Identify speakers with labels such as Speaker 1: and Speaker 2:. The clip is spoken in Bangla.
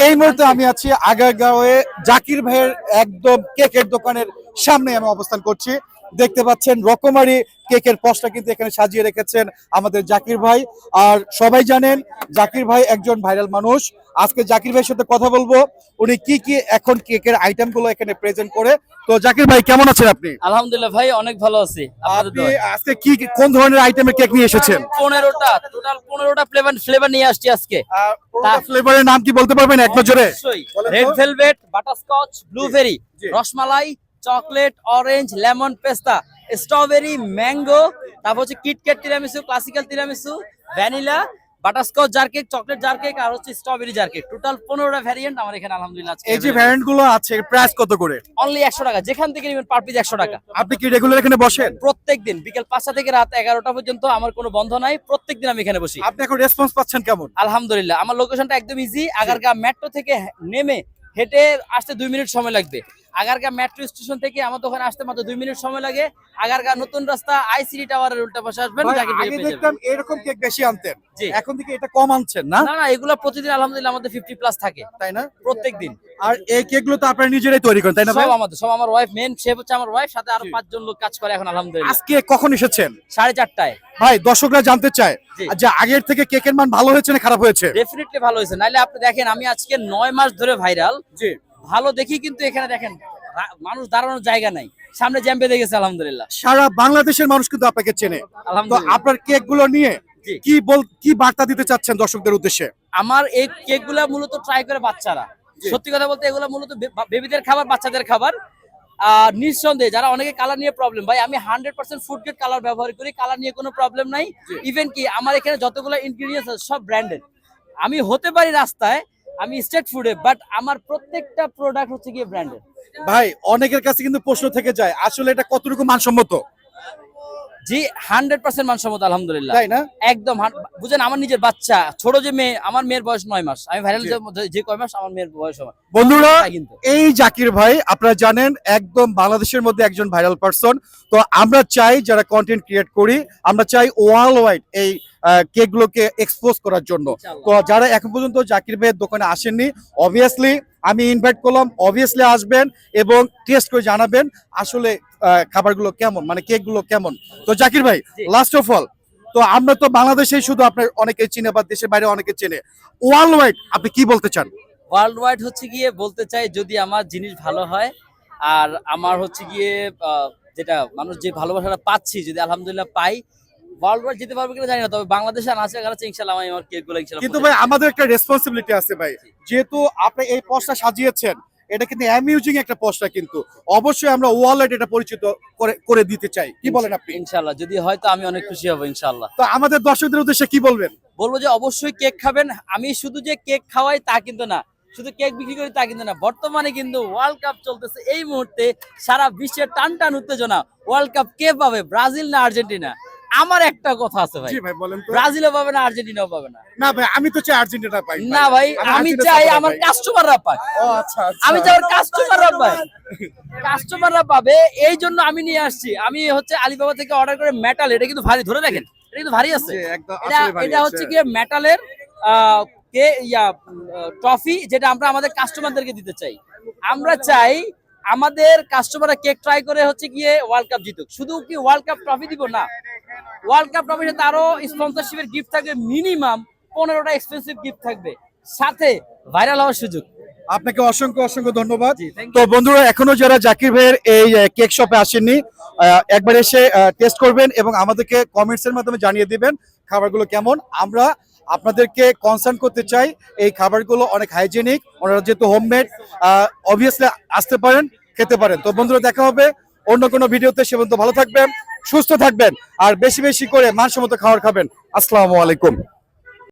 Speaker 1: এই মুহূর্তে আমি আছি আগারগাঁওয়ে জাকির ভাইয়ের একদম কেকের দোকানের সামনে আমি অবস্থান করছি। দেখতে পাচ্ছেন রকমারি কেকের পসটা কিন্তু এখানে সাজিয়ে রেখেছেন আমাদের জাকির ভাই। আর সবাই জানেন জাকির ভাই একজন ভাইরাল মানুষ। আজকে জাকির ভাইয়ের সাথে কথা বলবো, উনি কি কি এখন কেকের আইটেম গুলো এখানে প্রেজেন্ট করে। তো জাকির ভাই কেমন আছেন আপনি?
Speaker 2: আলহামদুলিল্লাহ ভাই, অনেক ভালো আছি।
Speaker 1: আপনি আজকে কোন ধরনের আইটেমের কেক নিয়ে এসেছেন?
Speaker 2: 15টা টোটাল 15টা ফ্লেভার নিয়ে আসছি আজকে।
Speaker 1: ফ্লেভারের নাম কি বলতে পারবেন এক নজরে?
Speaker 2: Red velvet, butterscotch, blueberry, rasmalai, chocolate, orange, lemon, pista, strawberry, mango, তারপর হচ্ছে KitKat tiramisu, classical tiramisu, vanilla, butterscotch jar cake, chocolate jar cake আর হচ্ছে স্ট্রবেরি জার কেক। টোটাল 15টা ভ্যারিয়েন্ট আমার এখানে আলহামদুলিল্লাহ আছে।
Speaker 1: এই যে ভ্যারিয়েন্ট গুলো আছে প্রাইস কত করে?
Speaker 2: অনলি 100 টাকা, যেখান থেকে নেবেন পার পিস 100 টাকা।
Speaker 1: আপনি কি রেগুলার এখানে বসেন?
Speaker 2: প্রত্যেকদিন বিকেল 5টা থেকে রাত 11টা পর্যন্ত আমার কোনো বন্ধ নাই, প্রত্যেকদিন আমি এখানে বসি।
Speaker 1: আপনি এখন রেসপন্স পাচ্ছেন কেমন?
Speaker 2: আলহামদুলিল্লাহ, আমার লোকেশনটা একদম ইজি। আগারগাঁও মেট্রো থেকে নেমে হেঁটে আসতে 2 মিনিট সময় লাগবে। আগারগাঁও মেট্রো স্টেশন থেকে আমার দোকানে আসতে মাত্র 2 মিনিট সময় লাগে। আগারগাঁও নতুন রাস্তা আইসিডি টাওয়ারের উল্টা পাশে আসবেন।
Speaker 1: আগে দেখতাম এরকম কেক বেশি আনতেন, এখন থেকে এটা কম আনছেন না?
Speaker 2: না না, এগুলা প্রতিদিন আলহামদুলিল্লাহ আমাদের 50+ থাকে,
Speaker 1: তাই না?
Speaker 2: প্রত্যেকদিন।
Speaker 1: আর এই কেকগুলো তো আপনারা নিজেরাই তৈরি করেন, তাই না ভাই?
Speaker 2: সব আমার ওয়াইফ, মেন শেফ হচ্ছে আমার ওয়াইফ, সাথে আরো 5 জন লোক কাজ করে এখন আলহামদুলিল্লাহ।
Speaker 1: আজকে কখন এসেছেন?
Speaker 2: 4:30টায়।
Speaker 1: ভাই দর্শকরা জানতে চায় যে আগের থেকে কেকের মান ভালো হয়েছে না খারাপ হয়েছে?
Speaker 2: ডেফিনেটলি ভালো হয়েছে। নাইলে আপনি দেখেন, আমি আজকে 9 মাস ধরে ভাইরাল।
Speaker 1: জি,
Speaker 2: ভালো দেখি কিন্তু এখানে দেখেন মানুষ দাঁড়ানোর জায়গা নাই, সামনে জ্যাম বেঁধে গেছে আলহামদুলিল্লাহ।
Speaker 1: সারা বাংলাদেশের মানুষ কিন্তু আপনাকে চেনে। তো আপনার কেক গুলো নিয়ে কি বার্তা দিতে চাচ্ছেন দর্শকদের উদ্দেশ্যে?
Speaker 2: আমার এই কেকগুলা মূলত ট্রাই করে বাচ্চারা। সত্যি কথা বলতে এগুলা মূলত বেবিদের খাবার, বাচ্চাদের খাবার। নিঃসন্দেহে যারা অনেকে কালার নিয়ে প্রবলেম, ভাই আমি 100% ফুড গ্রেড কালার ব্যবহার করি, কালার নিয়ে কোনো প্রবলেম নাই। ইভেন কি আমার এখানে যতগুলো ইনগ্রেডিয়েন্টস আছে সব ব্র্যান্ডেড। আমি হতে পারি রাস্তায়, আমি স্ট্রিট ফুডে, বাট আমার প্রত্যেকটা প্রোডাক্ট হচ্ছে গিয়ে ব্র্যান্ডেড।
Speaker 1: ভাই অনেকের কাছে কিন্তু প্রশ্ন থেকে যায় আসলে এটা কতটুকু মানসম্মত?
Speaker 2: জি 100% মানসম্মত আলহামদুলিল্লাহ।
Speaker 1: তাই না?
Speaker 2: একদম বুঝেন, আমার নিজের বাচ্চা ছোট যে মেয়ে, আমার মেয়ের বয়স 9 মাস। আমি ভাইরাল যে কয় মাস আমার মেয়ের বয়স আমার।
Speaker 1: বন্ধুরা এই জাকির ভাই আপনারা জানেন একদম বাংলাদেশের মধ্যে একজন ভাইরাল পারসন। তো আমরা চাই যারা কন্টেন্ট ক্রিয়েট করি, আমরা চাই ওয়ার্ল্ড ওয়াইড এই কেকগুলোকে এক্সপোজ করার জন্য। তো যারা এখন পর্যন্ত জাকির ভাইয়ের দোকানে আসেননি, অবভিয়াসলি আমি ইনভাইট করলাম, অবভিয়াসলি আসবেন এবং টেস্ট করে জানাবেন আসলে খাবারগুলো কেমন, মানে কেকগুলো কেমন। তো জাকির ভাই লাস্ট অফ অল, তো আমরা তো বাংলাদেশেই শুধু আপনার অনেকে চিনে বা দেশের বাইরে অনেকে চেনে, ওয়ার্ল্ড ওয়াইড আপনি কি বলতে চান?
Speaker 2: ওয়ার্ল্ড ওয়াইড হচ্ছে গিয়ে বলতে চাই, যদি আমার জিনিস ভালো হয় আর আমার হচ্ছে গিয়ে যেটা মানুষ যে ভালোবাসাটা পাচ্ছি যদি আলহামদুলিল্লাহ পাই, ওয়ার্ল্ড ওয়াইড যেতে পারবে কিনা জানি না, তবে বাংলাদেশে আছে ইনশাআল্লাহ আমি আমার কেকগুলো ইনশাআল্লাহ।
Speaker 1: কিন্তু ভাই আমাদের একটা রেসপন্সিবিলিটি আছে ভাই, যেহেতু আপনি এই পোস্টটা সাজিয়েছেন, এটা কিন্তু অ্যামিউজিং একটা পোস্টটা, কিন্তু অবশ্যই আমরা ওয়ার্ল্ড এটা পরিচিত করে দিতে চাই। কি বলেন আপনি?
Speaker 2: ইনশাআল্লাহ যদি হয় তো আমি অনেক খুশি হব ইনশাআল্লাহ।
Speaker 1: তো আমাদের দর্শকদের উদ্দেশ্যে কি বলবেন?
Speaker 2: বলবো যে অবশ্যই কেক খাবেন। আমি শুধু যে কেক খাওয়াই তা কিন্তু না, শুধু কেক বিক্রি করি তা কিন্তু না। বর্তমানে কিন্তু ওয়ার্ল্ড কাপ চলতেছে, এই মুহূর্তে সারা বিশ্বের টান উত্তেজনা। ওয়ার্ল্ড কাপ কে পাবে, ব্রাজিল না আর্জেন্টিনা? আমার একটা কথা আছে ভাই, ব্রাজিলও পাবে না, আর্জেন্টিনাও পাবে না।
Speaker 1: না ভাই আমি তো চাই আর্জেন্টিনা পাই।
Speaker 2: না ভাই, আমি চাই আমার কাস্টমাররা পায়।
Speaker 1: ও আচ্ছা,
Speaker 2: আমি চাই আমার কাস্টমাররা পাবে, এই জন্য আমি নিয়ে আসছি। আমি হচ্ছে আলিবাবা থেকে অর্ডার করে মেটাল, এটা কিন্তু ভারী, ধরে দেখেন এটা কিন্তু ভারী আছে। এটা হচ্ছে গিয়ে মেটালের ট্রফি, যেটা আমরা আমাদের কাস্টমারদেরকে দিতে চাই। আমরা চাই আমাদের কাস্টমাররা কেক ট্রাই করে হচ্ছে গিয়ে ওয়ার্ল্ড কাপ জিতুক। শুধু কি ওয়ার্ল্ড কাপ ট্রফি দিব না, ওয়ার্ল্ড কাপ ট্রফির সাথে আরো স্পন্সরশিপের গিফট থাকবে, মিনিমাম 15টা এক্সপেন্সিভ গিফট থাকবে, সাথে ভাইরাল হওয়ার সুযোগ।
Speaker 1: আপনাকে অসংখ্য ধন্যবাদ। তো বন্ধুরা এখনো যারা জাকির ভাইয়ের এই কেক শপে আসেননি, একবার এসে টেস্ট করবেন এবং আমাদেরকে কমেন্টস এর মাধ্যমে জানিয়ে দিবেন খাবারগুলো কেমন। আমরা আপনাদেরকে কনসার্ন করতে চাই এই খাবারগুলো অনেক হাইজেনিক, ওনারা যেহেতু হোমমেড, অবভিয়াসলি আসতে পারেন, খেতে পারেন। তো বন্ধুরা দেখা হবে অন্য কোনো ভিডিওতে, সে পর্যন্ত ভালো থাকবেন, সুস্থ থাকবেন আর বেশি বেশি করে মানসম্মত খাবার খাবেন। আসসালামু আলাইকুম।